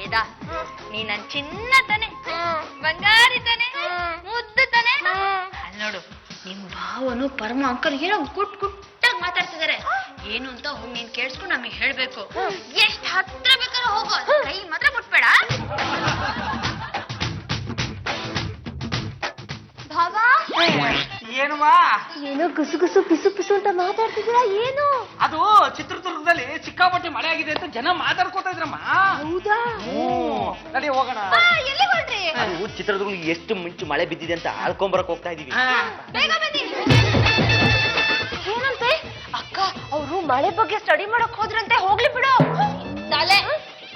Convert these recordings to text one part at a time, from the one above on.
ವೇದ, ನೀ ನನ್ ಚಿನ್ನ ತಾನೆ, ಬಂಗಾರಿ ತಾನೆ, ಮುದ್ದು ತಾನೆ. ಅಲ್ಲಿ ನೋಡು, ನಿಮ್ ಭಾವನು ಪರಮ ಅಂಕಲ್ ಏನೋ ಗುಟ್ಟಾಗಿ ಮಾತಾಡ್ತಿದಾರೆ. ಏನು ಅಂತ ಹೋಗಿ ನೀನ್ ಕೇಳಿಸ್ಕೊಂಡು ನಮಗೆ ಹೇಳ್ಬೇಕು. ಎಷ್ಟ್ ಹತ್ರ ಬೇಕಾದ್ರೆ ಹೋಗೋ, ಕೈ ಮಾತ್ರ ಬಿಟ್ಬೇಡ. ಭಾವ, ಏನುವಾ? ಏನೋ ಗುಸು ಗುಸು ಪಿಸು ಪಿಸು ಅಂತ ಮಾತಾಡ್ತಿದ್ದೀರಾ, ಏನು? ಅದು ಚಿತ್ರದುರ್ಗದಲ್ಲಿ ಸಿಕ್ಕಾಪಟ್ಟೆ ಮಳೆ ಆಗಿದೆ ಅಂತ ಜನ ಮಾತಾಡ್ಕೋತಾ ಇದ್ರಮ್ಮ. ಹೌದಾ? ನಡಿ ಹೋಗೋಣ. ಎಲ್ಲಿ ಹೊರಟ್ರಿ? ಅದು ಚಿತ್ರದುರ್ಗ ಎಷ್ಟು ಮುಂಚೆ ಮಳೆ ಬಿದ್ದಿದೆ ಅಂತ ಆಳ್ಕೊಂಬರಕ್ ಹೋಗ್ತಾ ಇದೀವಿ. ಬೇಗ ಬನ್ನಿ. ಏನಂತೆ? ಅಕ್ಕ, ಅವರು ಮಳೆ ಬಗ್ಗೆ ಸ್ಟಡಿ ಮಾಡಕ್ ಹೋದ್ರಂತೆ. ಹೋಗ್ಲಿ ಬಿಡು ತಲೆ.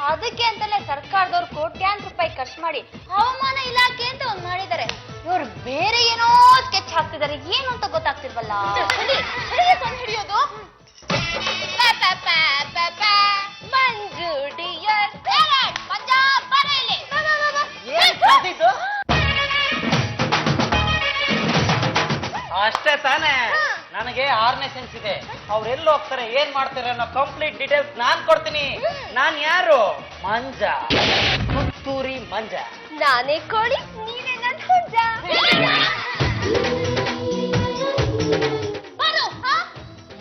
ಅದಕ್ಕೆ ಅಂತಲೇ ಸರ್ಕಾರದವ್ರು ಕೋಟ್ಯಾಂತರ ರೂಪಾಯಿ ಖರ್ಚು ಮಾಡಿ ಹವಾಮಾನ ಇಲಾಖೆ ಅಂತ ಒಂದ್ ಮಾಡಿದ್ದಾರೆ. ಇವ್ರು ಬೇರೆ ಏನೋ ಸ್ಕೆಚ್ ಹಾಕ್ತಿದ್ದಾರೆ, ಏನು ಅಂತ ಗೊತ್ತಾಗ್ತಿಲ್ವಲ್ಲ. ಹಿಡಿಯೋದು ಮಂಜು ಡಿಯರ್ ಪಂಜಾಬ್ ಬರೇಲಿ. ಅಷ್ಟೇ ತಾನೇ, ನನಗೆ 6ನೇ ಸೆನ್ಸ್ ಇದೆ. ಅವ್ರು ಎಲ್ಲಿ ಹೋಗ್ತಾರೆ, ಏನ್ ಮಾಡ್ತಾರೆ ಅನ್ನೋ ಕಂಪ್ಲೀಟ್ ಡೀಟೇಲ್ಸ್ ನಾನ್ ಕೊಡ್ತೀನಿ. ನಾನ್ ಯಾರು? ಮಂಜ, ಪುತ್ತೂರಿ ಮಂಜ. ನಾನೇ ಕೋಳಿ, ನೀನೇ ನನ್ನ ಹುಂಜ.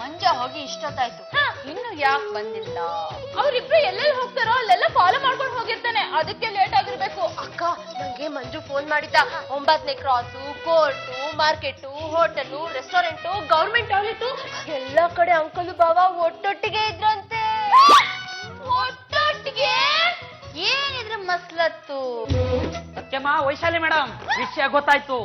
ಮಂಜ ಹೋಗಿ ಇಷ್ಟೊತ್ತಾಯ್ತು, ಇನ್ನು ಯಾಕೆ ಬಂದಿಲ್ಲ? ಅವ್ರಿಬ್ರು ಎಲ್ಲೆಲ್ಲಿ ಹೋಗ್ತಾರೋ ಅಲ್ಲೆಲ್ಲ ಫಾಲೋ ಮಾಡ್ಕೊಂಡು ಹೋಗಿರ್ತಾನೆ, ಅದಕ್ಕೆ ಲೇಟ್ ಆಗಿರ್ಬೇಕು. ಅಕ್ಕ, ನಂಗೆ ಮಂಜು ಫೋನ್ ಮಾಡಿದ್ದ. 9ನೇ cross, court, market, hotel, restaurant, government toilet, ಎಲ್ಲ ಕಡೆ ಅಂಕಲು ಬಾವ ಒಟ್ಟೊಟ್ಟಿಗೆ ಇದ್ರಂತೆ. ಒಟ್ಟೊಟ್ಟಿಗೆ ಏನಿದ್ರೆ ಮಸ್ಲತ್ತು. ಸತ್ಯಮ್ಮ, ವೈಶಾಲಿ ಮೇಡಮ್, ವಿಷಯ ಗೊತ್ತಾಯ್ತು.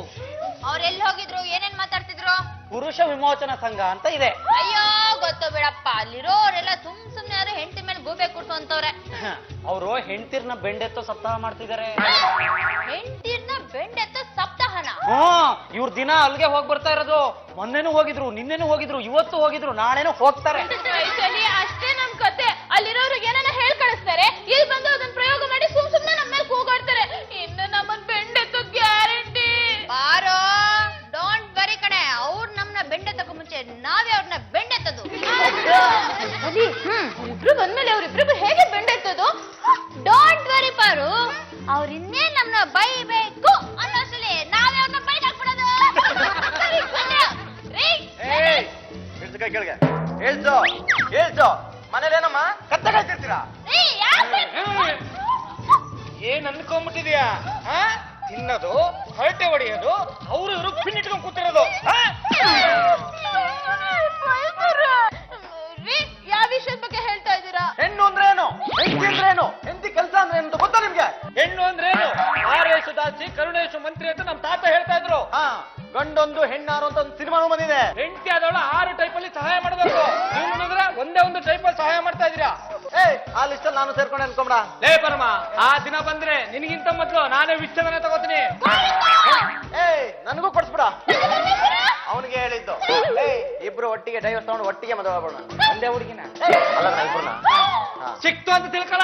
ಅವ್ರೆಲ್ಲಿ ಹೋಗಿದ್ರು, ಏನೇನ್ ಮಾತಾಡ್ತಿದ್ರು? ಪುರುಷ ವಿಮೋಚನಾ ಸಂಘ ಅಂತ ಇದೆ. ಅಯ್ಯೋ ಗೊತ್ತು ಬಿಡಪ್ಪ, ಅಲ್ಲಿರೋರೆಲ್ಲ ಸುಮ್ನೆ ಯಾರು ಹೆಂಡತಿ ಮೇಲೆ ಗೂಬೆ ಕೊಟ್ಟು ಅಂತವ್ರೆ. ಅವರು ಹೆಂಡ್ತಿರ್ನ ಬೆಂಡೆತ್ತೋ ಸಪ್ತಾಹ ಮಾಡ್ತಿದ್ದಾರೆ. ಹೆಂಡತಿರ್ನ ಬೆಂಡೆತ್ತ ಸಪ್ತಾಹನ? ಇವ್ರ ದಿನ ಅಲ್ಲಿಗೆ ಹೋಗಿ ಬರ್ತಾ ಇರೋದು. ಮೊನ್ನೆನೂ ಹೋಗಿದ್ರು, ನಿನ್ನೆನೂ ಹೋಗಿದ್ರು, ಇವತ್ತು ಹೋಗಿದ್ರು, ನಾಳೆನೂ ಹೋಗ್ತಾರೆ. ಅಷ್ಟೇ ನಮ್ ಕತೆ. ಅಲ್ಲಿರೋರಿಗೆ ಏನಾನ ಹೇಳ್ ಕಳಿಸ್ತಾರೆ, ಇಲ್ಲಿ ಬಂದು ಅದನ್ನ ಪ್ರಯೋಗ ಮಾಡಿ ಸುಮ್ನೆ ನಮ್ಮ ಮೇಲೆ ಕೂಗಾಡ್ತಾರೆ. ಇನ್ನು ನಮ್ಮನ್ ಬೆಂಡೆತ್ತೋ ಗ್ಯಾರಂಟಿ. ಬಾರೋ, ಡೋಂಟ್ ವರಿ ಕಣೆ. ಅವ್ರು ನಮ್ನ ಬೆಂಡೆತ್ತಕ್ಕೂ ಮುಂಚೆ ನಾವೇ ಅವ್ರನ್ನ ಬೆಂಡೆತ್ತದು. ಇಬ್ರು ಬಂದ್ಮೇಲೆ ಅವ್ರಿಬ್ರಿಗೂ ಹೇಗೆ ಬೆಂಡೆತ್ತದು? ಡೋಂಟ್ ವರಿ ಪಾರು, ಅವ್ರ ಇನ್ನೇನ್ ನಮ್ನ ಬೈಬೇಕು ಅನ್ನೋಸಲಿ ನಾವೇ ಅವ್ರನ್ನ ಬೈಕ್ ಹಾಕ್ಬಿಡೋದು. ಕೆಳಗೆ ಹೇಳ್ಸೋ ಮನೇಲೇನಮ್ಮ ಕತ್ತೆ ಕಾಯ್ತಿರ್ತೀರಾ? ಏನ್ ಅನ್ಕೊಂಡ್ಬಿಟ್ಟಿದ್ಯಾ? ತಿನ್ನೋದು, ಹರಟೆ ಹೊಡೆಯೋದು, ಅವ್ರು ಇವರು ಪಿನ್ ಇಟ್ಕೊಂಡ್ ಕೂತಿರೋದು. ಯಾವ ವಿಷಯದ ಬಗ್ಗೆ ಹೇಳ್ತಾ ಇದ್ದೀರಾ? ಹೆಣ್ಣು ಅಂದ್ರೇನು, ಹೆಂಡತಿ ಅಂದ್ರೇನು, ಹೆಂಡತಿ ಕೆಲಸ ಅಂದ್ರೆ ಏನು ಗೊತ್ತಾ ನಿಮ್ಗೆ? ಹೆಣ್ಣು ಅಂದ್ರೇನು? ಆರೇಶು ದಾಸಿ ಕರುಣೇಶು ಮಂತ್ರಿ ಅಂತ ನಮ್ ತಾತ ಹೇಳ್ತಾ ಇದ್ರು. ಗಂಡೊಂದು ಹೆಣ್ಣಾರು ಅಂತ ಒಂದು ಸಿನಿಮಾನು ಬಂದಿದೆ. ಹೆಂಡತಿ ಆದವಳು 6 ಟೈಪಲ್ಲಿ ಸಹಾಯ ಮಾಡಬೇಕು. ನೀವು ನೋಡಿದ್ರೆ ಒಂದೇ ಒಂದು ಟೈಪಲ್ಲಿ ಸಹಾಯ ಮಾಡ್ತಾ ಇದೀರಾ. ಆ ಲಿಸ್ಟ್ ಅಲ್ಲಿ ನಾನು ಸೇರ್ಕೊಂಡೆ ಅನ್ಕೊಂಬ್ರ. ಲೇ ಪರಮ, ಆ ದಿನ ಬಂದ್ರೆ ನಿನಗಿಂತ ಮೊದ್ಲು ನಾನೇ ವಿಷಯವನ್ನ ತಗೋತೀನಿ. ನನಗೂ ಕೊಡ್ಸ್ಬಿಡ. ಅವನಿಗೆ ಹೇಳಿದ್ದು ಇಬ್ರು ಒಟ್ಟಿಗೆ ಡೈವರ್ಸ್ ತಗೊಂಡು ಒಟ್ಟಿಗೆ ಮದುವೆ ಆಗ್ಬೋಣ. ಒಂದೇ ಹುಡುಗಿನ ಅಲ್ಲ ಇಬ್ರನ್ನ ಸಿಕ್ತು ಅಂತ ತಿಳ್ಕೊಳ.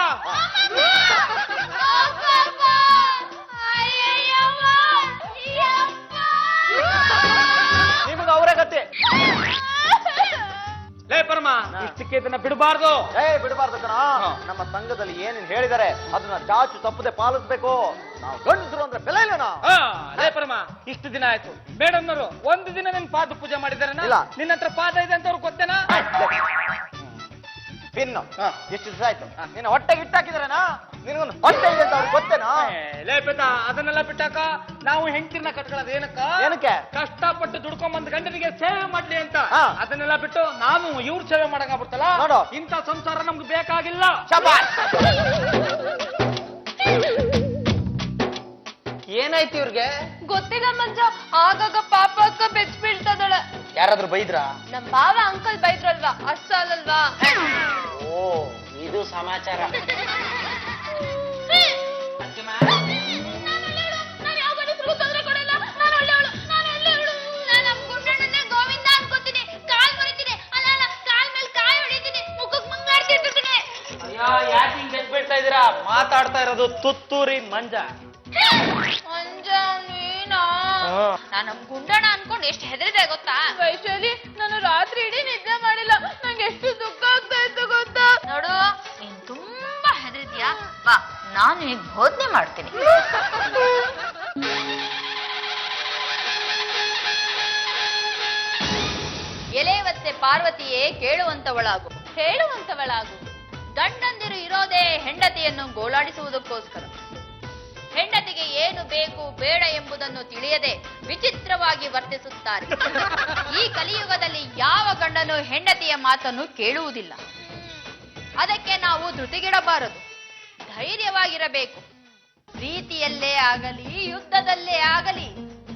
ನಿಮ್ಗೆ ಅವರೇ ಗತಿ. ಲೇ ಪರಮ, ಇಷ್ಟಕ್ಕೆ ಇದನ್ನ ಬಿಡಬಾರ್ದು. ಬಿಡಬಾರ್ದು ಕಣ. ನಮ್ಮ ಸಂಘದಲ್ಲಿ ಏನೇನ್ ಹೇಳಿದಾರೆ ಅದನ್ನ ಚಾಚು ತಪ್ಪದೆ ಪಾಲಿಸ್ಬೇಕು. ನಾವು ಗಂಡಸರು ಅಂದ್ರೆ ಬೆಲೆ ಇಲ್ಲ. ಲೇ ಪರಮ, ಇಷ್ಟು ದಿನ ಆಯ್ತು ಮೇಡಮ್ನವರು ಒಂದು ದಿನ ನಿನ್ ಪಾದ ಪೂಜೆ ಮಾಡಿದಾರೆ? ಇಲ್ಲ. ನಿನ್ನ ಹತ್ರ ಪಾದ ಇದೆ ಅಂತ ಅವ್ರಿಗೆ ಗೊತ್ತೇನಾ? ಪಿನ್ನು ಎಷ್ಟು ದಿವಸ ಆಯ್ತು ನಿನ್ನ ಹೊಟ್ಟೆಗೆ ಇಟ್ಟಾಕಿದಾರೇನಾ? ನಿನಗೊಂದು ಹೊಟ್ಟೆ ಇದೆ ಅಂತ ಅವ್ರಿಗೆ ಗೊತ್ತೇನಾ? ಲೇ ಪೇತ, ಅದನ್ನೆಲ್ಲ ಬಿಟ್ಟಾಕ ನಾವು ಹೆಂಡತಿರ್ನ ಕಟ್ಕೊಳ್ಳೋದು ಏನಕ್ಕ? ಏನಕ್ಕೆ? ಕಷ್ಟಪಟ್ಟು ದುಡ್ಕೊಂಡ್ ಬಂದ್ ಗಂಡನಿಗೆ ಸೇವೆ ಮಾಡ್ಲಿ ಅಂತ. ಹಾ. ಅದನ್ನೆಲ್ಲ ಬಿಟ್ಟು ನಾವು ಇವ್ರ ಸೇವೆ ಮಾಡಕ್ಕಾಗ್ಬಿಡ್ತಲ್ಲ. ನೋಡು. ಇಂಥ ಸಂಸಾರ ನಮ್ಗೆ ಬೇಕಾಗಿಲ್ಲ. ಏನಾಯ್ತು ಇವ್ರಿಗೆ? ಗೊತ್ತಿಲ್ಲ ಮಂಜ, ಆಗಾಗ ಪಾಪ ಅಕ್ಕ ಬೆಚ್ಚ ಬೀಳ್ತದಳ. ಯಾರಾದ್ರೂ ಬೈದ್ರಾ? ನಮ್ ಬಾವ ಅಂಕಲ್ ಬೈದ್ರಲ್ವಾ, ಅಷ್ಟ್ ಸಾಲಲ್ವಾ? ಓ, ಇದು ಸಮಾಚಾರ. ನಾನು ಯಾವ ಗಂಡಸ್ರಿಗೂ ತೊಂದ್ರೆ ಕೊಡಲ್ಲ. ನಾನು ಒಳ್ಳೆಯವಳು, ನಾನು ಒಳ್ಳೆಯವಳು. ನಾನು ನಮ್ ಗುಂಡಣ್ಣನ್ನೇ ಗೋವಿಂದ ಅನ್ಕೋತೀನಿ. ಕಾಲ್ ಮುರಿತೀನಿ, ಅಲ್ಲ ಕಾಲ್ ಮೇಲೆ ಕಾಯಿ ಹೊಡಿತೀನಿ, ಮುಖಕ್ಕೆ ಮಂಗಾಡ್ತಿರ್ತೀನಿ. ಅಯ್ಯೋ, ಯಾಕೆ ಹಿಂಗ್ ಬೆಚ್ಚ ಬೀಳ್ತಾ ಇದೀರಾ? ಮಾತಾಡ್ತಾ ಇರೋದು ತುತ್ತೂರಿ ಮಂಜ. ಮಂಜ ನೀನಾ? ನಾನು ನಮ್ ಗುಂಡಣ್ಣ ಅನ್ಕೊಂಡು ಎಷ್ಟು ಹೆದರಿದೆ ಗೊತ್ತಾ? ವೈಶಾಲಿ, ನಾನು ರಾತ್ರಿ ಇಡೀ ನಿದ್ದೆ ಮಾಡಿಲ್ಲ. ನಂಗೆ ಎಷ್ಟು ದುಃಖ ಆಗ್ತಾ ಇತ್ತು ಗೊತ್ತಾ? ನೋಡು, ನೀನ್ ತುಂಬಾ ಹೆದರಿದ್ಯಾ. ಮಾಡ್ತೀಯಾ? ಬಾ, ನಾನು ನಿನಗೆ ಬೋಧನೆ ಮಾಡ್ತೀನಿ. ಎಲೆವತ್ತೆ ಪಾರ್ವತಿಯೇ ಕೇಳುವಂತವಳಾಗು. ಹೇಳುವಂತವಳಾಗು. ಗಂಡಂದಿರು ಇರೋದೇ ಹೆಂಡತಿಯನ್ನು ಗೋಳಾಡಿಸುವುದಕ್ಕೋಸ್ಕರ. ಹೆಂಡತಿಗೆ ಏನು ಬೇಕು ಬೇಡ ಎಂಬುದನ್ನು ತಿಳಿಯದೆ ವಿಚಿತ್ರವಾಗಿ ವರ್ತಿಸುತ್ತಾರೆ. ಈ ಕಲಿಯುಗದಲ್ಲಿ ಯಾವ ಗಂಡನು ಹೆಂಡತಿಯ ಮಾತನ್ನು ಕೇಳುವುದಿಲ್ಲ. ಅದಕ್ಕೆ ನಾವು ಧೃತಿಗೆಡಬಾರದು, ಧೈರ್ಯವಾಗಿರಬೇಕು. ಪ್ರೀತಿಯಲ್ಲೇ ಆಗಲಿ ಯುದ್ಧದಲ್ಲೇ ಆಗಲಿ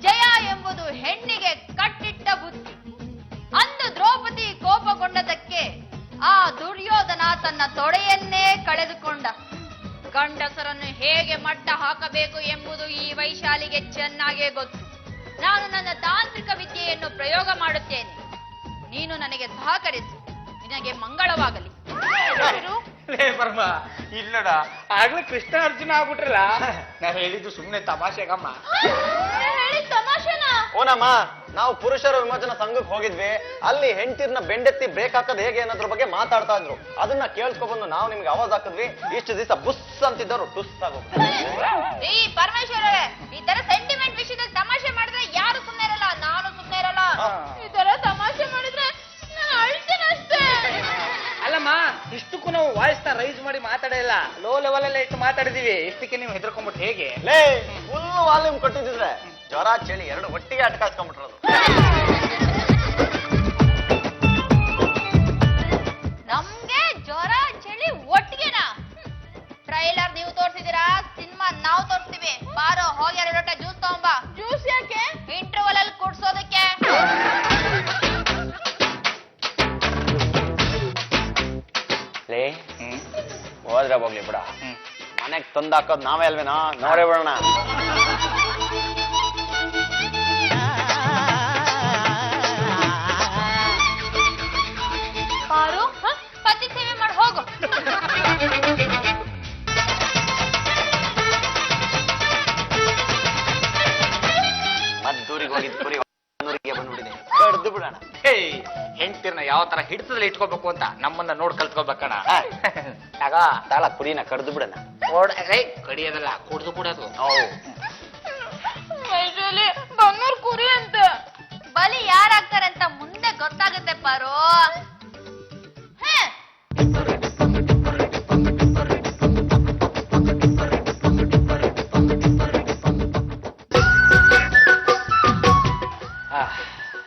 ಜಯ ಎಂಬುದು ಹೆಣ್ಣಿಗೆ ಕಟ್ಟಿಟ್ಟ ಬುದ್ಧಿ. ಅಂದು ದ್ರೌಪದಿ ಕೋಪಗೊಂಡದಕ್ಕೆ ಆ ದುರ್ಯೋಧನ ತನ್ನ ತೊಡೆಯನ್ನೇ ಕಳೆದುಕೊಂಡ. ಗಂಡಸರನ್ನು ಹೇಗೆ ಮಟ್ಟ ಹಾಕಬೇಕು ಎಂಬುದು ಈ ವೈಶಾಲಿಗೆ ಚೆನ್ನಾಗೇ ಗೊತ್ತು. ನಾನು ನನ್ನ ತಾಂತ್ರಿಕ ವಿದ್ಯೆಯನ್ನು ಪ್ರಯೋಗ ಮಾಡುತ್ತೇನೆ. ನೀನು ನನಗೆ ಸಹಕರಿಸು. ನಿನಗೆ ಮಂಗಳವಾಗಲಿ. ಪರಮ ಇಲ್ಲಡ, ಆಗ್ಲೇ ಕೃಷ್ಣ ಅರ್ಜುನ ಆಗ್ಬಿಟ್ರಲ್ಲ. ನಾ ಹೇಳಿದ್ದು ಸುಮ್ನೆ ತಮಾಷೆಗಮ್ಮ. ಹೇಳಿದ ತಮಾಷೆನಾ? ಓನಮ್ಮ, ನಾವು ಪುರುಷರ ವಿಮೋಚನಾ ಸಂಘಕ್ಕೆ ಹೋಗಿದ್ವಿ. ಅಲ್ಲಿ ಹೆಂಡತಿರ್ನ ಬೆಂಡೆತ್ತಿ ಬ್ರೇಕ್ ಹಾಕೋದು ಹೇಗೆ ಅನ್ನೋದ್ರ ಬಗ್ಗೆ ಮಾತಾಡ್ತಾ ಇದ್ರು. ಅದನ್ನ ಕೇಳಿಸ್ಕೊಬಂದು ನಾವು ನಿಮ್ಗೆ ಆವಾಜ್ ಹಾಕಿದ್ವಿ. ಇಷ್ಟು ದಿವಸ ಬುಸ್ ಅಂತಿದ್ದವರು ಟುಸ್ ಆಗೋಗ್ತಾರೆ. ಈ ಪರಮೇಶ್ವರರೇ, ಈ ತರ ಸೆಂಟಿಮೆಂಟ್ ವಿಷಯದಲ್ಲಿ ತಮಾಷೆ ಮಾಡಿದ್ರೆ ಯಾರು ಸುಮ್ಮನೆ ಇರಲ್ಲ, ನಾನು ಸುಮ್ಮನೆ ಇರಲ್ಲ. ಈ ತರ ತಮಾಷೆ ಮಾಡಿದ್ರೆ ನಾನು ಅಳ್ತೀನಿ ಅಷ್ಟೇ. ಅಲ್ಲಮ್ಮ, ಇಷ್ಟಕ್ಕೂ ನಾವು ವಾಯ್ಸ್ ನ ರೈಸ್ ಮಾಡಿ ಮಾತಾಡಿಲ್ಲ, ಲೋ ಲೆವೆಲ್ ಅಲ್ಲೇ ಇಟ್ಟು ಮಾತಾಡಿದೀವಿ. ಇಷ್ಟಕ್ಕೆ ನೀವು ಹೆದರ್ಕೊಂಡ್ಬಿಟ್ಟು ಹೇಗೆ? ಲೇ, ಫುಲ್ ವಾಲ್ಯೂಮ್ ಕೊಟ್ಟಿದ್ರೆ ಜ್ವರ ಚಳಿ ಎರಡು ಒಟ್ಟಿಗೆ ಅಟ್ಕಾಸ್ಕೊಂಡ್ಬಿಟ್ರದು. ನಮ್ಗೆ ಜ್ವರ ಚಳಿ ಒಟ್ಟಿಗೆನಾ? ಟ್ರೈಲರ್ ನೀವು ತೋರಿಸಿದಿರಾ, ಸಿನಿಮಾ ನಾವು ತೋರಿಸ್ತೀವಿ. ಬಾರೋ, ಹೋಗಿ 2 ಲೋಟ ಜ್ಯೂಸ್ ತಗೊಂಬಾ. ಜ್ಯೂಸ್ ಯಾಕೆ? ಇಂಟರ್ವಲ್ ಅಲ್ಲಿ ಕುಡ್ಸೋದಕ್ಕೆ. ಲೇ, ಹೋದ್ರೆ ಹೋಗ್ಲಿ ಬಿಡ. ಮನೆಗ್ ತಂದಾಕೋದ್ ನಾವೇ ಅಲ್ವೇನಾ? ನೋಡೇ ಬಿಡೋಣ. ಪಾರು, ಪತಿ ಸೇವೆ ಮಾಡಿ ಹೋಗು. ಮದ್ದೂರಿಗೆ ಹೋಗಿದ್ ಕುರಿ ಊರಿಗೆ ಬಂದ್ಬಿಟ್ಟಿದೆ. ಕಡ್ದು ಬಿಡೋಣ. ಹೆಂಡ್ತಿರ್ನ ಯಾವ ತರ ಹಿಡಿತದಲ್ಲಿ ಇಟ್ಕೋಬೇಕು ಅಂತ ನಮ್ಮನ್ನ ನೋಡ್ ಕಲ್ತ್ಕೋಬೇಕಣ. ಆಗ ತಾಳ ಕುರಿನ ಕಡ್ದು ಬಿಡೋಣ. ಕಡಿಯೋದಲ್ಲ, ಕುಡ್ದು ಬಿಡೋದು. ವೈಶಾಲಿ, ಬಂಗಾರ್ ಕುರಿ ಅಂತ. ಬಲಿ ಯಾರಾಗ್ತಾರೆ ಅಂತ ಮುಂದೆ ಗೊತ್ತಾಗುತ್ತೆ ಪಾರು.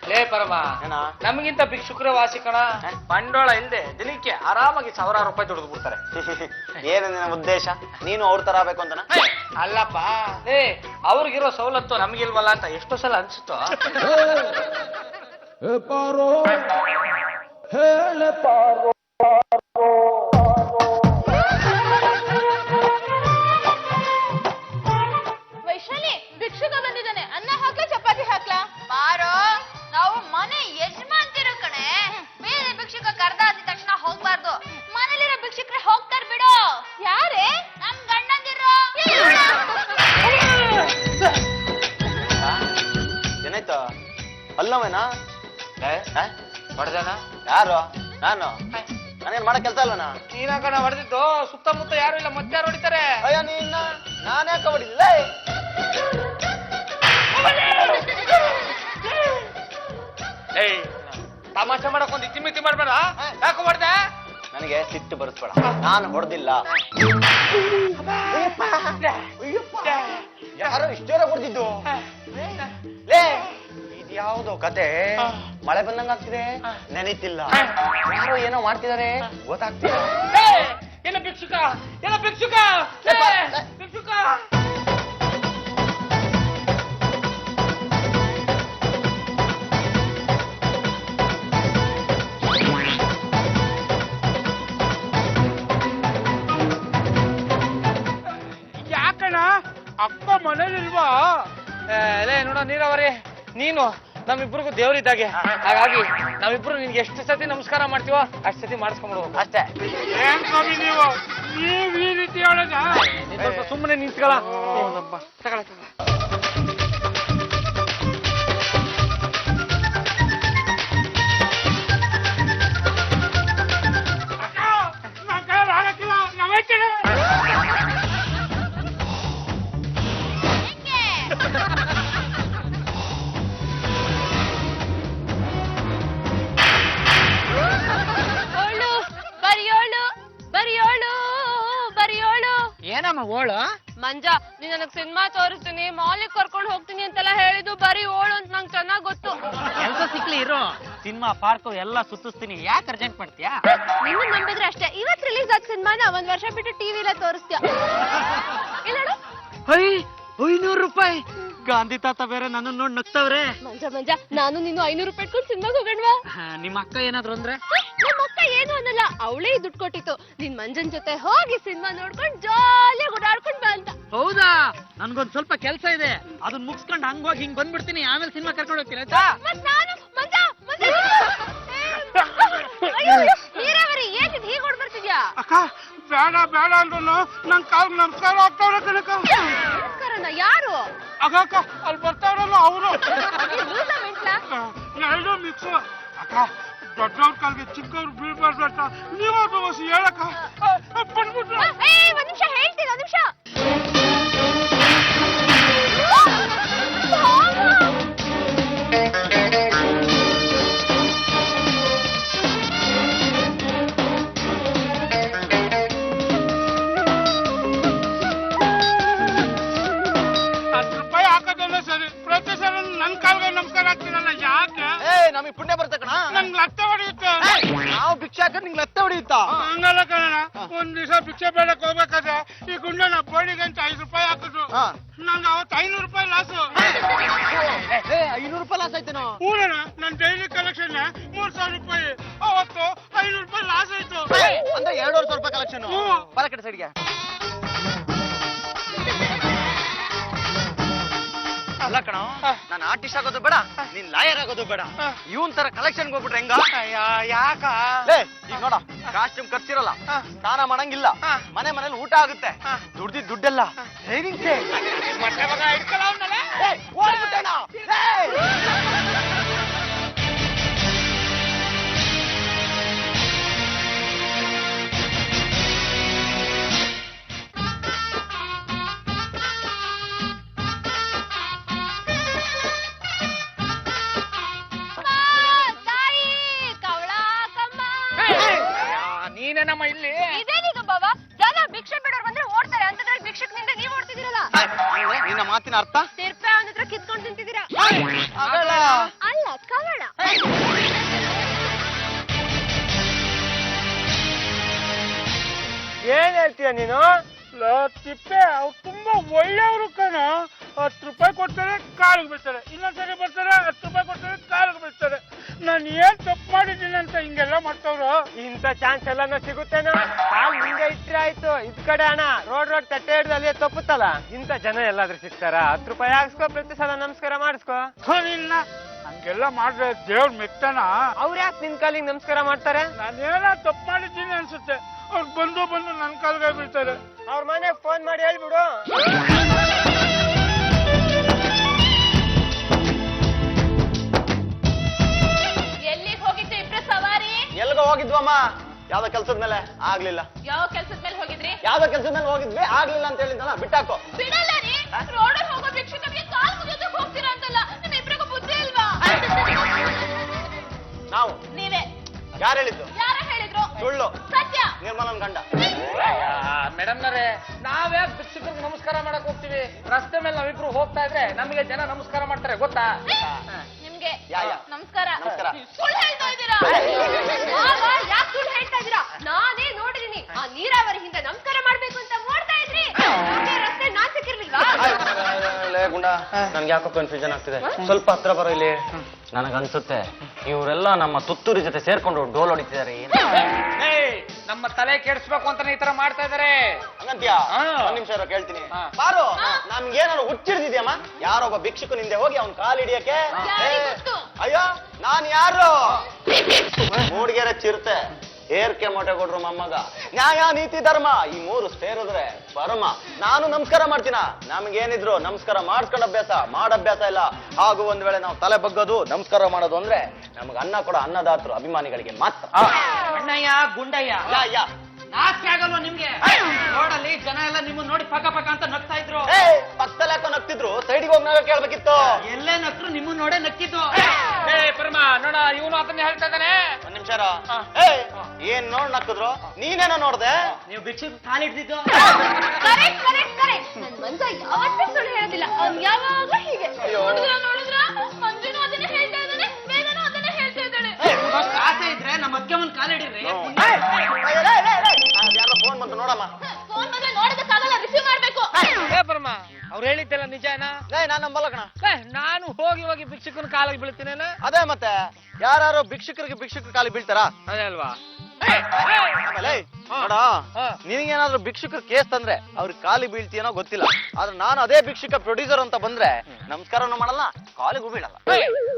ಲೇ ಪರಮ, ನಮಗಿಂತ ಭಿಕ್ಷುಕರ ವಾಸಿ ಕಣ. ಬಂಡವಾಳ ಇಲ್ದೆ ದಿನಕ್ಕೆ ಆರಾಮಾಗಿ 1000 ರೂಪಾಯಿ ದುಡಿದು ಬಿಡ್ತಾರೆ. ಏನು ನಿನ್ನ ಉದ್ದೇಶ? ನೀನು ಅವ್ರ ತರ ಆಗ್ಬೇಕು ಅಂತನ? ಅಲ್ಲಪ್ಪ, ಏ ಅವ್ರಿಗಿರೋ ಸವಲತ್ತು ನಮಗಿಲ್ವಲ್ಲ ಅಂತ ಎಷ್ಟೋ ಸಲ ಅನ್ಸುತ್ತೋ. ವೈಶಾಲಿ, ಭಿಕ್ಷುಕ ಬಂದಿದ್ದಾನೆ. ಅನ್ನ ಹಾಕ್ಲಾ ಚಪಾತಿ ಹಾಕ್ಲಾ? ಪಾರು, ನಾವು ಮನೆ ಯಜಮಾನ್ತಿರು ಕಣೆ. ಬೇರೆ ಭಿಕ್ಷುಕ ಕರ್ದ ಅಂದ ತಕ್ಷಣ ಹೋಗ್ಬಾರ್ದು. ಮನೇಲಿರೋ ಭಿಕ್ಷುಕ್ರೆ ಹೋಗ್ತಾರ ಬಿಡು. ಯಾರೇ? ನಮ್ ಗಂಡಂದಿರು. ಏನಾಯ್ತು? ಅಲ್ಲವೇನಾ? ಹೊಡೆದನ ಯಾರು? ನಾನು? ನಾನೇನ್ ಮಾಡಕ್ ಕೆಲ್ಸ ಅಲ್ವನಾ? ನೀನ ಕಣ ಹೊಡೆದಿದ್ದು. ಸುತ್ತಮುತ್ತ ಯಾರು ಇಲ್ಲ, ಮತ್ತಾರು ಹೊಡಿತಾರೆ. ಅಯ್ಯೋ ನೀನ್ನ ನಾನ್ಯಾಕ ಹೊಡಿಲಿಲ್ಲ? ಏಯ್, ತಮಾಷೆ ಮಾಡಕ್ ಒಂದು ಇತಿಮಿತಿ ಮಾಡ್ಬೇಡ. ಯಾಕೆ ಹೊಡೆದೆ? ನನಗೆ ಸಿಟ್ಟು ಬರಿಸ್ಬೇಡ. ನಾನು ಹೊಡೆದಿಲ್ಲ. ಯಾರೋ ಇಷ್ಟೇರ ಹೊಡೆದಿದ್ದು. ಲೇ, ಇದ್ಯಾವ್ದೋ ಕತೆ? ಮಳೆ ಬಂದಂಗ ಆಗ್ತಿದೆ, ನೆನೀತಿಲ್ಲ. ಯಾರೋ ಏನೋ ಮಾಡ್ತಿದಾರೆ, ಗೊತ್ತಾಗ್ತಿಲ್ಲ. ಏನ ಭಿಕ್ಷುಕ, ಏನ ಭಿಕ್ಷುಕ, ಭಿಕ್ಷುಕ. ಯಾಕಣ್ಣ ಅಪ್ಪ ಮನೇಲಿಲ್ವಾ? ಲೇ ನೋಡ ನೀರಾವರಿ, ನೀನು ನಮ್ಮಿಬ್ರಿಗೂ ದೇವ್ರಿದ್ದಾಗೆ. ಹಾಗಾಗಿ ನಾವಿಬ್ರು ನಿನ್ಗೆ ಎಷ್ಟು ಸತಿ ನಮಸ್ಕಾರ ಮಾಡ್ತೀವೋ ಅಷ್ಟು ಸತಿ ಮಾಡಿಸ್ಕೊಂಡ್ಬಿಡ್ಬೇಕು ಅಷ್ಟೇ. ಏನ್ ಸ್ವಾಮಿ ನೀವು ಈ ರೀತಿ ಹೇಳೋದ? ಸ್ವಲ್ಪ ಸುಮ್ಮನೆ ನಿಂತ್ಕೊಳ್ಳ. ತಗೊಳ ಆಗಕ್ಕಿಲ್ಲ. ಮಂಜ ನೀನ್ ನನಗ್ ಸಿನಿಮಾ ತೋರಿಸ್ತೀನಿ ಮಾಲಿಗೆ ಕರ್ಕೊಂಡು ಹೋಗ್ತೀನಿ ಅಂತೆಲ್ಲ ಹೇಳಿದ್ದು ಬರೀ ಓಳು ಅಂತ ನಂಗೆ ಚೆನ್ನಾಗ್ ಗೊತ್ತು. ಕೆಲಸ ಸಿಕ್ಲಿ ಇರು, ಸಿನಿಮಾ ಪಾರ್ಕ್ ಎಲ್ಲ ಸುತ್ತಿಸ್ತೀನಿ, ಯಾಕೆ ಅರ್ಜೆಂಟ್ ಮಾಡ್ತೀಯಾ? ನಿನ್ನ ನಂಬಿದ್ರೆ ಅಷ್ಟೇ, ಇವತ್ ರಿಲೀಸ್ ಆದ ಸಿನಿಮಾನ ಒಂದ್ ವರ್ಷ ಬಿಟ್ಟು ಟಿವಿಲೇ ತೋರಿಸ್ತೀಯ. ಇಲ್ಲ ನೋಡು. 500 ರೂಪಾಯಿ. ಗಾಂಧಿ ತಾತ ಬೇರೆ ನನ್ನ ನೋಡಿ ನಗ್ತವ್ರೆ. ಮಂಜ ನಾನು ನೀನು 500 ರೂಪಾಯಿ ಇಟ್ಕೊಂಡು ಸಿನಿಮಾಗ್ ಹೋಗಣ್ವಾ? ನಿಮ್ಮ ಅಕ್ಕ ಏನಾದ್ರು ಅಂದ್ರೆ? ನಮ್ಮ ಅಕ್ಕ ಏನು ಅನ್ನಲ್ಲ, ಅವಳೇ ದುಡ್ಡು ಕೊಟ್ಟಿತ್ತು ನಿನ್ ಮಂಜನ್ ಜೊತೆ ಹೋಗಿ ಸಿನಿಮಾ ನೋಡ್ಕೊಂಡು ಜಾಲಿಯಾಗಿ ಓಡಾಡ್ಕೊಂಡ್ ಬಾ ಅಂತ. ಹೌದಾ? ನನ್ಗೊಂದ್ ಸ್ವಲ್ಪ ಕೆಲಸ ಇದೆ, ಅದನ್ನ ಮುಗಿಸ್ಕೊಂಡು ಹಂಗೋಗಿ ಹಿಂಗ್ ಬಂದ್ಬಿಡ್ತೀನಿ, ಆಮೇಲೆ ಸಿನಿಮಾ ಕರ್ಕೊಂಡು ಹೋಗ್ತೀನಿ ಆಯ್ತಾ? ಮತ್ ನಾನು ಮಂಜ ನೀರಾವರಿ ಏನಿದ್ ಹೀಗ್ ಓಡ್ಬರ್ತಿದ್ಯಾ? ಅಕ್ಕ ಬೇಡ ಬೇಡ ಅಂದ್ರು ನನ್ ಕಾಲ್ ನಮಸ್ಕಾರ ಆಗ್ತಾವ್ರ ಕಣಕ. ನಮಸ್ಕಾರನ ಯಾರು? ಅಕ್ಕ ಅಲ್ಲಿ ಬರ್ತಾವ್ರಲ್ಲ ಅವರು ಎರಡು ಮಿಕ್ಸ್. ಅಕ್ಕ ದೊಡ್ಡವ್ರ ಕಾಲ್ಗೆ ಚಿಕ್ಕವ್ರು ಬೀಳ್ಬಾರ್ದು ಅಂತ ನೀವೊಬ್ಬ ಬಸ್ ಹೇಳಕ್ಕ ಬಂದ್ಬಿಟ್ರು. ಒಂದ್ ನಿಮಿಷ ಹೇಳ್ತೀನಿ, ಒಂದ್ ನಿಮಿಷ. ₹10 ಹಾಕೋದಲ್ಲ ಸರಿ, ಪ್ರತಿ ಸಲ ನನ್ ಕಾಲ್ಗೆ ನಮಸ್ಕಾರ ಆಗ್ತೀನಲ್ಲ ಯಾಕೆ? ನಮಗ್ ಪುಣ್ಯ ಬರ್ತ ಕಣ. ನಂಗ್ ಲತ್ತೆ ಹೊಡೆಯುತ್ತೆ. ನಾವು ಭಿಕ್ಷೆ ಹಾಕ ನಿಂಗ್ ಲತ್ತೆ ಹೊಡೆಯುತ್ತಾ? ಹಂಗಲ್ಲ ಕಣ, ಒಂದ್ ದಿವಸ ಭಿಕ್ಷೆ ಬೇಡಕ್ ಹೋಗ್ಬೇಕಾದ್ರೆ ಈ ಗುಂಡನ ಬೋಡಿಗೆ ಅಂತ ₹5 ಹಾಕಿದ್ರು. ನಂಗೆ ಅವತ್ತು ₹500 ಲಾಸು. 500 ರೂಪಾಯಿ ಲಾಸ್ ಆಯ್ತೇನೋ? ಊರಣ ನನ್ ಡೈಲಿ ಕಲೆಕ್ಷನ್ ₹3000. ಅವತ್ತು ₹500 ಲಾಸ್ ಆಯ್ತು. ಅಂದ್ರೆ 2,500 ರೂಪಾಯಿ ಕಲೆಕ್ಷನ್. ಬರ ಕಡೆ ಸೈಡ್ಗೆ. ಅಲ್ಲ ಕಣ, ನಾನು ಆರ್ಟಿಸ್ಟ್ ಆಗೋದು ಬೇಡ, ನೀನ್ ಲಾಯರ್ ಆಗೋದು ಬೇಡ. ಇವನ್ ತರ ಕಲೆಕ್ಷನ್ ಹೋಗ್ಬಿಟ್ರೆ ಹೆಂಗ? ಯಾಕ? ಈಗ ನೋಡ, ಕಾಸ್ಟ್ಯೂಮ್ ಖರ್ಚಿರಲ್ಲ, ಸ್ನಾನ ಮಾಡಂಗಿಲ್ಲ, ಮನೇಲಿ ಊಟ ಆಗುತ್ತೆ, ದುಡ್ದಿದ್ ದುಡ್ಡೆಲ್ಲ ಸೇವಿಂಗ್ಸ್. ಮತ್ತೆ ಮಗ ಇಟ್ಕೊಳ್ಳ ಅವ್ನಲ್ಲ. ನೀನೇನಮ್ಮ ಇಲ್ಲಿ? ಇದೇನೀಗ ಬಾವ, ಜನ ಭಿಕ್ಷೆ ಬಿಡೋರ್ ಬಂದ್ರೆ ಓಡ್ತಾರೆ, ಅಂತದ್ರಲ್ಲಿ ಭಿಕ್ಷಕ್ ನಿಂದ ನೀವ್ ಓಡ್ತಿದ್ದೀರಲ್ಲ. ನಿನ್ನ ಮಾತಿನ ಅರ್ಥ? ತಿರ್ಪೆ ಅವನ ಹತ್ರ ಕಿತ್ಕೊಂಡ್ ತಿಂತಿದ್ದೀರಾ. ಆಗಲ್ಲ. ಅಲ್ಲ ಕವಳ. ಏನ್ ಹೇಳ್ತೀಯ ನೀನು? ತಿಪ್ಪೆ ಅವ್ರು ತುಂಬಾ ಒಳ್ಳೆಯವರು ಕಣ. ₹10 ಕೊಡ್ತಾರೆ, ಕಾಲಿಗೆ ಬಿಡ್ತಾರೆ. ಇನ್ನೊಂದ್ಸರಿ ಬರ್ತಾರೆ, ₹10 ಕೊಡ್ತಾರೆ, ಕಾಲಿಗೆ ಬಿಡ್ತಾರೆ. ನಾನು ಏನ್ ತಪ್ಪು ಮಾಡಿದ್ದೀನಿ ಅಂತ ಹಿಂಗೆಲ್ಲ ಮಾಡ್ತಾವ್ರು? ಇಂಥ ಚಾನ್ಸ್ ಎಲ್ಲಾನು ಸಿಗುತ್ತೇನೋ? ಕಾಲ್ ಹಿಂಗೆ ಇಟ್ರೆ ಆಯ್ತು, ಇದ್ ಕಡೆ ಹಣ ರೋಡ್ ತಟ್ಟೆ ಹಿಡ್ದು ಅಲ್ಲೇ ತಪ್ಪುತ್ತಲ್ಲ. ಇಂಥ ಜನ ಎಲ್ಲಾದ್ರೂ ಸಿಗ್ತಾರ? ₹10 ಹಾಕ್ಸ್ಕೊ, ಪ್ರತಿ ಸಲ ನಮಸ್ಕಾರ ಮಾಡಿಸ್ಕೊ. ನಿನ್ನ ಹಂಗೆಲ್ಲ ಮಾಡಿದ್ರೆ ದೇವ್ರ ಮೆಕ್ತಾನ? ಅವ್ರು ಯಾಕೆ ನಿನ್ ಕಾಲಿಗೆ ನಮಸ್ಕಾರ ಮಾಡ್ತಾರೆ? ನಾನೇನೋ ತಪ್ಪು ಮಾಡಿದ್ದೀನಿ ಅನ್ಸುತ್ತೆ. ಅವ್ರು ಬಂದು ನನ್ ಕಾಲ್ಗೆ ಬೀಳ್ತಾರೆ. ಅವ್ರ ಮನೆಗೆ ಫೋನ್ ಮಾಡಿ ಹೇಳ್ಬಿಡು. ಎಲ್ಲಿಗೆ ಹೋಗಿದ್ದು ಇಬ್ರು ಸವಾರಿ? ಎಲ್ಗ ಹೋಗಿದ್ವಮ್ಮ? ಯಾವ್ದೋ ಕೆಲ್ಸದ ಮೇಲೆ ಆಗ್ಲಿಲ್ಲ. ಯಾವ ಕೆಲ್ಸದ ಮೇಲೆ ಹೋಗಿದ್ರಿ? ಯಾವ್ದೋ ಕೆಲ್ಸದ ಮೇಲೆ ಹೋಗಿದ್ವಿ, ಆಗ್ಲಿಲ್ಲ ಅಂತ ಹೇಳಿದ್ನಲ್ಲ, ಬಿಟ್ಟಾಕೋ. ಬಿಡಲ್ಲ ರೀ, ರೋಡ್ ಹೋಗೋ ಭಿಕ್ಷುಕರಿಗೆ ಕಾಲ್ ಮುಗಿಯೋದಕ್ಕೆ ಹೋಗ್ತೀರಾ ಅಂತಲ್ಲ, ನಿಮ್ ಇಬ್ರಿಗೂ ಬುದ್ಧಿ ಇಲ್ವಾ? ನಾವು ನೀವೇ. ಯಾರು ಹೇಳಿದ್ದು? ಯಾರ ಹೇಳಿದ್ರು? ಸುಳ್ಳು. ಸತ್ಯ. ನಿರ್ಮಲನ್ ಗಂಡ. ಮೇಡಮ್ನವರೇ, ನಾವ್ಯಾಕೆ ಭಿಕ್ಷುಕರಿಗೆ ನಮಸ್ಕಾರ ಮಾಡಕ್ ಹೋಗ್ತೀವಿ? ರಸ್ತೆ ಮೇಲೆ ನಾವಿಬ್ರು ಹೋಗ್ತಾ ಇದ್ರೆ ನಮಗೆ ಜನ ನಮಸ್ಕಾರ ಮಾಡ್ತಾರೆ, ಗೊತ್ತಾ? ನಿಮ್ಗೆ ಯಾ. ನಮಸ್ಕಾರ. ನಮಸ್ಕಾರ. ಸುಳ್ಳು ಹೇಳ್ತಾ ಇದ್ದೀರಾ? ಯಾಕೆ ಸುಳ್ಳು ಹೇಳ್ತಾ ಇದ್ದೀರಾ? ನಾನೇ ನೋಡಿದೀನಿ, ಆ ನೀರಾವರಿ ಹಿಂದೆ ನಮಸ್ಕಾರ ಮಾಡ್ಬೇಕು ಅಂತ ಓಡ್ತಾ ಇದ್ರಿ. ರಸ್ತೆ ನಾನ್ ಸಿಕ್ಕಿರ್ಲಿಲ್ವಾ? ಗುಂಡ, ನನ್ಗೆ ಯಾಕೋ ಕನ್ಫ್ಯೂಷನ್ ಆಗ್ತಿದೆ. ಸ್ವಲ್ಪ ಹತ್ರ ಬರೋ ಇಲ್ಲಿ. ನನಗನ್ಸುತ್ತೆ ಇವರೆಲ್ಲ ನಮ್ಮ ತುತ್ತೂರಿ ಜೊತೆ ಸೇರ್ಕೊಂಡು ಡೋಲ್ ಹೊಡಿತಿದ್ದಾರೆ. ನಮ್ಮ ತಲೆ ಕೆಡಿಸ್ಬೇಕು ಅಂತಾನೆ ಈ ತರ ಮಾಡ್ತಾ ಇದಾರೆ. ಹಂಗಂತ್ಯಾ? ಒಂದ್ ನಿಮಿಷ ಇರೋ, ಕೇಳ್ತೀನಿ. ಬಾರು, ನಮ್ಗೇನಾದ್ರು ಹುಚ್ಚಿಡ್ದಿದ್ಯಮ್ಮ? ಯಾರೊಬ್ಬ ಭಿಕ್ಷುಕು ನಿಂದೆ ಹೋಗಿ ಅವ್ನ್ ಕಾಲ್ ಹಿಡಿಯಕ್ಕೆ? ಯಾರಿಗ್ ಗೊತ್ತು? ಅಯ್ಯೋ, ನಾನ್ ಯಾರು? ಮೂಡ್ಗೆರೆ ಚಿರತೆ, ಏರ್ಕೆ ಮೊಟ್ಟೆ ಕೊಡ್ರು ಮೊಮ್ಮಗ, ನ್ಯಾಯ ನೀತಿ ಧರ್ಮ ಈ 3 ಸೇರಿದ್ರೆ ಪರಮ. ನಾನು ನಮಸ್ಕಾರ ಮಾಡ್ತೀನ, ನಮ್ಗೇನಿದ್ರು ನಮಸ್ಕಾರ ಮಾಡ್ಕೊಂಡ್ ಅಭ್ಯಾಸ, ಮಾಡಭ್ಯಾಸ ಇಲ್ಲ. ಹಾಗೂ ಒಂದ್ ವೇಳೆ ನಾವು ತಲೆ ಬಗ್ಗೋದು ನಮಸ್ಕಾರ ಮಾಡೋದು ಅಂದ್ರೆ ನಮ್ಗೆ ಅನ್ನ ಕೊಡೋ ಅನ್ನದಾತರು ಅಭಿಮಾನಿಗಳಿಗೆ ಮಾತ್ರ. ಅಣ್ಣಯ್ಯ, ಗುಂಡಯ್ಯ, ಯಾ ನಾಚಿಕೆ ಆಗಲ್ವಾ ನಿಮ್ಗೆ? ರೋಡಲ್ಲಿ ಜನ ಎಲ್ಲ ನಿಮ್ಮನ್ನ ನೋಡಿ ಪಕ್ಕ ಅಂತ ನಗ್ತಾ ಇದ್ರು. ಪಕ್ಕದಲ್ಲಿ ಯಾಕೋ ನಗ್ತಿದ್ರು, ಸೈಡಿಗೆ ಹೋಗಿ ನಾಗ ಕೇಳ್ಬೇಕಿತ್ತು. ಎಲ್ಲೇ ನಕ್ರು ನಿಮ್ಮನ್ನ ನೋಡೇ ನಕ್ಕಿದ್ದು. ಪರಮ ನೋಡ, ಇವನು ಅದನ್ನ ಹೇಳ್ತಾ ಇದ್ದಾನೆ. ಒಂದ್ ನಿಮಿಷ. ಏನ್ ನೋಡ್ ನಕ್ಕದ್ರು ನೀನೇನೋ ನೋಡ್ದೆ ನೀವು ಭಿಕ್ಷುಕ್ ಕಾಲಿಡ್ದಿದ್ದು ಕರೆಕ್ಟ್ ಕರೆಕ್ಟ್ ಕರೆಕ್ಟ್ ನನ್ ಮಂಜ ಯಾವತ್ತೂ ಸುಳ್ಳು ಹೇಳೋದಿಲ್ಲ ಅವ್ನ್ ಯಾವಾಗ ಹೀಗೆ ನೋಡಿದ್ರ ಮಂಜುನು ಅದನ್ನೇ ಹೇಳ್ತಾ ಇದ್ದಾನೆ ಮೇಘನು ಅದನ್ನೇ ಹೇಳ್ತಾ ಇದ್ದಾಳೆ ಅಷ್ಟ್ ಆಸೆ ಇದ್ರೆ ನಮ್ಮ ಅಕ್ಕೆ ಮುಂದ್ ಕಾಲಿಡಿರಿ ಯಾರೋ ಫೋನ್ ಬಂತು ನೋಡಮ್ಮ. ಫೋನ್ ಬಂದ್ರೆ ನೋಡೋದಕ್ಕಾಗಲ್ಲ ರಿಸೀವ್ ಮಾಡ್ಬೇಕು ಏ ಪರಮ ಅವ್ರು ಹೇಳಿದ್ದೆಲ್ಲ ನಿಜನಾ? ನಾನ್ ನಂಬಲ್ಲ ಕಣ. ನಾನು ಹೋಗಿ ಹೋಗಿ ಭಿಕ್ಷುಕನ ಕಾಲಿಗೆ ಬೀಳ್ತೀನೇನ? ಅದೇ ಮತ್ತೆ ಯಾರು ಭಿಕ್ಷುಕರ ಕಾಲಿಗೆ ಬೀಳ್ತಾರ? ಅದೇ ಅಲ್ವಾ? ಆಮೇಲೆ ನೋಡ ನಿನಗೇನಾದ್ರೂ ಭಿಕ್ಷುಕರ ಕೇಸ್ ತಂದ್ರೆ ಅವ್ರಿಗೆ ಕಾಲಿಗೆ ಬೀಳ್ತೀಯನೋ ಗೊತ್ತಿಲ್ಲ, ಆದ್ರೆ ನಾನು ಅದೇ ಭಿಕ್ಷುಕ ಪ್ರೊಡ್ಯೂಸರ್ ಅಂತ ಬಂದ್ರೆ ನಮಸ್ಕಾರನೂ ಮಾಡಲ್ಲ, ಕಾಲಿಗೂ ಬೀಳಲ್ಲ.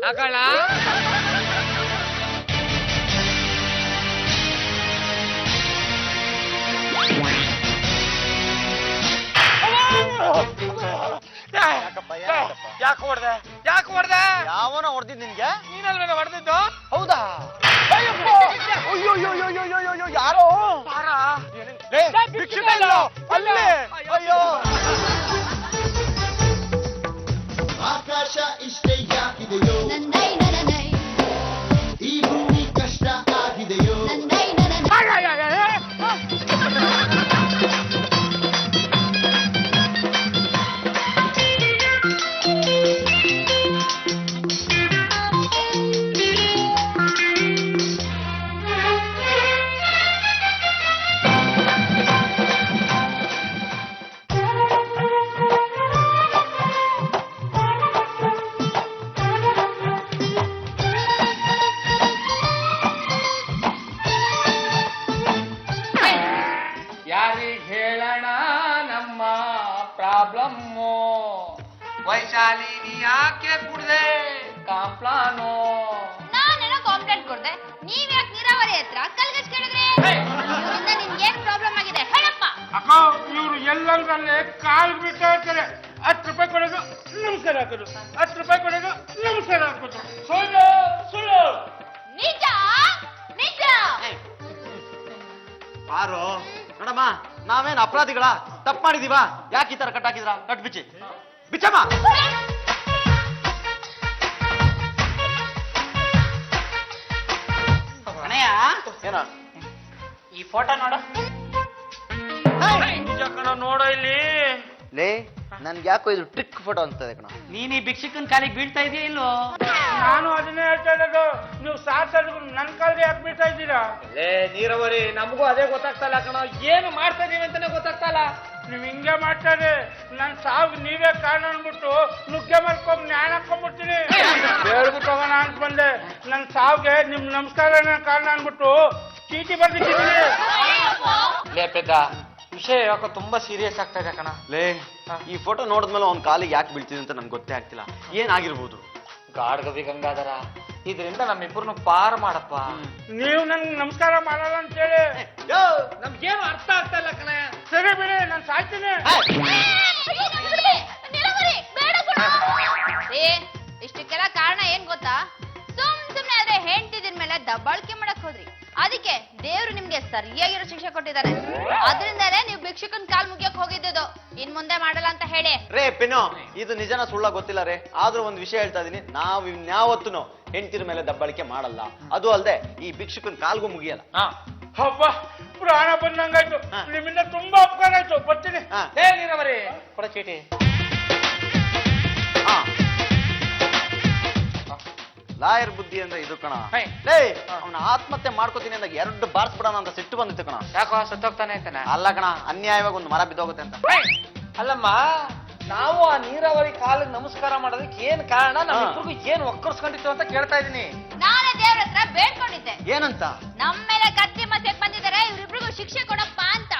ಆಕಳ ಯಾಕೆ ಹೊಡ್ದೆ? ಯಾವನ ಹೊಡೆದಿದ್ ನಿನ್ಗೆ? ನೀನಲ್ವೇನ ಹೊಡೆದಿದ್ದು? ಹೌದಾ? ಯಾರೋ ಭಿಕ್ಷುಕ ಇಲ್ಲ ಅಲ್ಲೇ. ಅಯ್ಯೋ ಆಕಾಶ ಇಷ್ಟೇ ಯಾಕಿದೆಯೋ ಈ ಭೂಮಿ ಕಷ್ಟ ಆಗಿದೆಯೋ ಯಾರಿಗೆ ಹೇಳೋಣ ನಮ್ಮ ಪ್ರಾಬ್ಲಮ್ಮು? ವೈಶಾಲಿ ನೀ ಯಾಕೆ ಕುಡ್ದೆ ಕಾಂಪ್ಲಾನು? ನಾನೇನೋ ಕಾಂಪ್ಲೇಂಟ್ ಕೊಡ್ದೆ, ನೀವ್ ಯಾಕೆ ನೀರಾವರಿ ಹತ್ರ ಕಲ್ಗಚ್ ಕೇಳಿದ್ರೆ? ಇದರಿಂದ ನಿಮ್ಗೇನ್ ಪ್ರಾಬ್ಲಮ್ ಆಗಿದೆ ಹೇಳಪ್ಪ. ಅಕ್ಕ ಇವ್ರು ಎಲ್ಲಂದ್ರಲ್ಲೇ ಕಾಲ್ ಬಿಟ್ಟು ಹೇಳ್ತಾರೆ. 10 ರೂಪಾಯಿ ಕೊಡೋದು ನಮಸ್ಕಾರ ಹಾಕೋದು, 10 ರೂಪಾಯಿ ಕೊಡೋದು ನಮಸ್ಕಾರ ಹಾಕೋದು. ಸುಳ್ಳು ಸುಳ್ಳು. ನಿಜ ನಿಜ. ಪಾರು ನೋಡಮ್ಮ, ನಾವೇನ್ ಅಪರಾಧಿಗಳ? ತಪ್ಪು ಮಾಡಿದೀವ? ಯಾಕೆ ಈ ತರ ಕಟ್ ಹಾಕಿದ್ರ? ಕಟ್ ಬಿಚ್ಚಿ ಬಿಚ್ಚಮ್ಮ. ಅಣ್ಣಯ್ಯ ಏನ ಈ ಫೋಟೋ ನೋಡು. ನಿಜ ಕಣ, ನೋಡೋ ಇಲ್ಲಿ. ಲೇ ನನ್ಗೆ ಯಾಕೋ ಇದು ಟ್ರಿಕ್ ಫೋಟೋ ಅಂತದೆ ಕಣ. ನೀನ್ ಈ ಭಿಕ್ಷುಕನ್ ಕಾಲಿಗೆ ಬೀಳ್ತಾ ಇದೆಯಾ ಇಲ್ವೋ? ನಾನು ಅದನ್ನೇ ಹೇಳ್ತಾ ಇರೋದು. ನೀವು ಸಾಕು ನನ್ ಕಾಲ್ಗೆ ಯಾಕೆ ಬೀಳ್ತಾ ಇದ್ದೀರಾ? ಲೇ ನೀರಾವರಿ, ನಮಗೂ ಅದೇ ಗೊತ್ತಾಗ್ತಲ್ಲ ಕಣ, ಏನು ಮಾಡ್ತಾ ಇದೀವಿ ಅಂತಾನೆ ಗೊತ್ತಾಗ್ತಲ್ಲ. ನೀವ್ ಹಿಂಗೆ ಮಾಡ್ತಾರೆ, ನನ್ ಸಾವು ನೀವೇ ಕಾರಣ ಅನ್ಬಿಟ್ಟು ನುಗ್ಗೆ ಮಾಡ್ಕೊಂಡ್ ನ್ಯಾಯ ಹಾಕೊಂಡ್ಬಿಡ್ತೀನಿ. ಹೇಳ್ಬಿಟ್ಟು ಹೋಗೋಣ ಅಂತ ಬಂದೆ. ನನ್ ಸಾವ್ಗೆ ನಿಮ್ ನಮಸ್ಕಾರ ಕಾರಣ ಅನ್ಬಿಟ್ಟು ಚೀಟಿ ಬರ್ದಿಟ್ಟಿದ್ದೀನಿ. ಲೇ ಪೆದ್ದ, ವಿಷಯ ಯಾಕೋ ತುಂಬಾ ಸೀರಿಯಸ್ ಆಗ್ತಾ ಇದೆ ಕಣ. ಲೇ ಈ ಫೋಟೋ ನೋಡಿದ್ಮೇಲೆ ಅವ್ನ ಕಾಲಿಗೆ ಯಾಕೆ ಬೀಳ್ತಿದೆ ಅಂತ ನನ್ಗೆ ಗೊತ್ತೇ ಆಗ್ತಿಲ್ಲ. ಏನಾಗಿರ್ಬೋದು? ಗಾಡ್ಗವಿ ಗಂಗಾಧರ, ಇದರಿಂದ ನಮ್ಮಿಬ್ಬರನ್ನು ಪಾರ್ ಮಾಡಪ್ಪ. ನೀವು ನನ್ಗೆ ನಮಸ್ಕಾರ ಮಾಡಲ್ಲ ಅಂತೇಳಿ ನಮ್ಗೇನು ಅರ್ಥ ಆಗ್ತಾ ಇಲ್ಲ ಕಣ. ಸರಿ ಬಿಡಿ, ನಾನು ಸಾಯ್ತೀನಿ. ಇಷ್ಟಕ್ಕೆಲ್ಲ ಕಾರಣ ಏನ್ ಗೊತ್ತಾ? ಸುಮ್ನೆ ಅದೇ ಹೆಂಡ್ತಿದಿನ ಮೇಲೆ ದಬ್ಬಾಳಿಕೆ ಮಾಡಕ್ ಹೋದ್ರಿ, ಅದಕ್ಕೆ ದೇವ್ರು ನಿಮ್ಗೆ ಸರಿಯಾಗಿರೋ ಶಿಕ್ಷೆ ಕೊಟ್ಟಿದ್ದಾರೆ. ಅದ್ರಿಂದಲೇ ನೀವು ಭಿಕ್ಷುಕನ್ ಕಾಲ್ ಮುಗಿಯಕ್ ಹೋಗಿದ್ದು. ಇನ್ ಮುಂದೆ ಮಾಡಲ್ಲ ಅಂತ ಹೇಳಿ. ರೇ ಪಿನ್ನು, ಇದು ನಿಜನ ಸುಳ್ಳ ಗೊತ್ತಿಲ್ಲ ರೇ, ಆದ್ರೂ ಒಂದು ವಿಷಯ ಹೇಳ್ತಾ ಇದೀನಿ, ನಾವ್ ಇನ್ಯಾವತ್ತೂ ಹೆಂಡ್ತಿರ ಮೇಲೆ ದಬ್ಬಾಳಿಕೆ ಮಾಡಲ್ಲ. ಅದು ಅಲ್ಲದೆ ಈ ಭಿಕ್ಷುಕನ್ ಕಾಲ್ಗೂ ಮುಗಿಯಲ್ಲ. ಹಬ್ಬ, ಪ್ರಾಣ ಬಂದಂಗಾಯ್ತು. ನಿಮ್ಮಿಂದ ತುಂಬಾ ಉಪಕಾರ ಆಯ್ತು. ಬರ್ತೀನಿ. ಹೇ ನೀರವರಿ, ಕೊಡ ಚೀಟಿ. ಲಾಯರ್ ಬುದ್ಧಿ ಅಂದ್ರೆ ಇದು ಕಣ. ಲೇ ಅವನ ಆತ್ಮಹತ್ಯೆ ಮಾಡ್ಕೋತೀನಿ ಅಂದಾಗ 2 ಬಾರಿಸ್ಬಿಡೋಣ ಅಂತ ಸಿಟ್ಟು ಬಂದಿತ್ತು ಕಣ. ಯಾಕೋ ಸತ್ತೋಗ್ತಾನೆ ಅಂತಾನೆ? ಅಲ್ಲ ಕಣ, ಅನ್ಯಾಯವಾಗಿ ಒಂದು ಮರ ಬಿದ್ದೋಗುತ್ತೆ ಅಂತ. ಅಲ್ಲಮ್ಮ, ನಾವು ಆ ನೀರಾವರಿ ಕಾಲಿಗೆ ನಮಸ್ಕಾರ ಮಾಡೋದಕ್ಕೆ ಏನ್ ಕಾರಣ, ನಮ್ಮಿಬ್ರಿಗೂ ಏನ್ ಒಕ್ಕರ್ಸ್ಕೊಂಡಿತ್ತು ಅಂತ ಕೇಳ್ತಾ ಇದೀನಿ. ನಾನೇ ದೇವ್ರ ಹತ್ರ ಬೇಡ್ಕೊಂಡಿದ್ದೆ. ಏನಂತ? ನಮ್ಮ ಮೇಲೆ ಕತ್ತಿ ಮತ್ತೆ ಬಂದಿದ್ದಾರೆ, ಇವ್ರಿಬ್ರಿಗೂ ಶಿಕ್ಷೆ ಕೊಡಪ್ಪ ಅಂತ.